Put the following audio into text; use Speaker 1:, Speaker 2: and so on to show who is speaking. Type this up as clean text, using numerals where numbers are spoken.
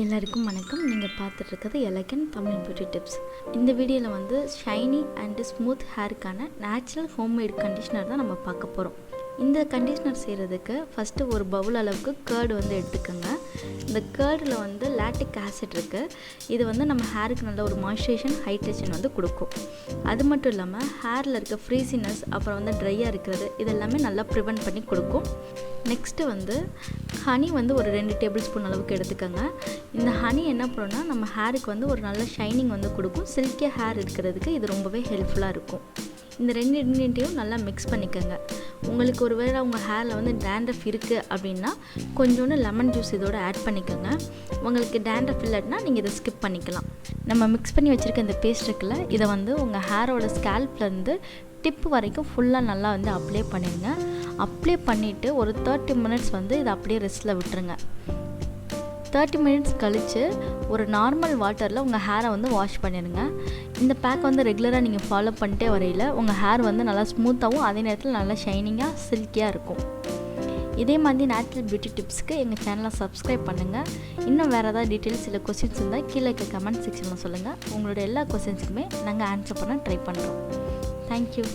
Speaker 1: எல்லாருக்கும் வணக்கம். நீங்கள் பார்த்துட்ருக்கிறது எலகன் தமிழ் பியூட்டி டிப்ஸ். இந்த வீடியோவில் வந்து ஷைனி அண்டு ஸ்மூத் ஹேருக்கான நேச்சுரல் ஹோம்மேட் கண்டிஷ்னர் தான் நம்ம பார்க்க போகிறோம். இந்த கண்டிஷ்னர் செய்கிறதுக்கு ஃபஸ்ட்டு ஒரு பவுல் அளவுக்கு கர்டு வந்து எடுத்துக்கோங்க. இந்த கர்டில் வந்து லாக்டிக் ஆசிட் இருக்குது. இது வந்து நம்ம ஹேருக்கு நல்ல ஒரு மாய்ஸ்சரைசேஷன் ஹைட்ரேஷன் வந்து கொடுக்கும். அது மட்டும் இல்லாமல் ஹேரில் இருக்க ஃப்ரீசினஸ் அப்புறம் வந்து ட்ரையாக இருக்கிறது இதெல்லாமே நல்லா ப்ரிவெண்ட் பண்ணி கொடுக்கும். நெக்ஸ்ட்டு வந்து ஹனி வந்து ஒரு 2 டேபிள் ஸ்பூன் அளவுக்கு எடுத்துக்கோங்க. இந்த ஹனி என்ன பண்ணுன்னா நம்ம ஹேருக்கு வந்து ஒரு நல்ல ஷைனிங் வந்து கொடுக்கும். சில்கி ஹேர் இருக்கிறதுக்கு இது ரொம்பவே ஹெல்ப்ஃபுல்லாக இருக்கும். இந்த 2 இன்க்ரீடியண்ட்டையும் நல்லா மிக்ஸ் பண்ணிக்கோங்க. உங்களுக்கு ஒரு வேளை உங்கள் ஹேரில் வந்து டேண்ட்ரஃப் இருக்குது அப்படின்னா கொஞ்சோண்டு லெமன் ஜூஸ் இதோட ஆட் பண்ணிக்கோங்க. உங்களுக்கு டேண்ட்ரஃப் இல்லைன்னா நீங்கள் இதை ஸ்கிப் பண்ணிக்கலாம். நம்ம மிக்ஸ் பண்ணி வச்சுருக்க இந்த பேஸ்ட் இருக்குல்ல, இதை வந்து உங்கள் ஹேரோட ஸ்கேல்ப்லேருந்து டிப்பு வரைக்கும் ஃபுல்லாக நல்லா வந்து அப்ளை பண்ணிடுங்க. அப்ளை பண்ணிவிட்டு ஒரு 30 மினிட்ஸ் வந்து இதை அப்படியே ரெஸ்ட்டில் விட்டுருங்க. 30 மினிட்ஸ் கழித்து ஒரு நார்மல் வாட்டரில் உங்கள் ஹேரை வந்து வாஷ் பண்ணிடுங்க. இந்த பேக் வந்து ரெகுலராக நீங்கள் ஃபாலோ பண்ணிட்டே வரையில் உங்கள் ஹேர் வந்து நல்லா ஸ்மூத்தாகவும் அதே நேரத்தில் நல்லா ஷைனிங்காக சில்கியாக இருக்கும். இதே மாதிரி நேச்சுரல் பியூட்டி டிப்ஸ்க்கு எங்கள் சேனலை சப்ஸ்கிரைப் பண்ணுங்கள். இன்னும் வேறு ஏதாவது டீட்டெயில்ஸ் இல்லை கொஸ்டின்ஸ் இருந்தால் கீழே இருக்க கமெண்ட் செக்ஷனில் சொல்லுங்கள். உங்களோட எல்லா கொஸ்டின்ஸுக்குமே நாங்கள் ஆன்சர் பண்ண ட்ரை பண்ணுறோம். தேங்க்யூ.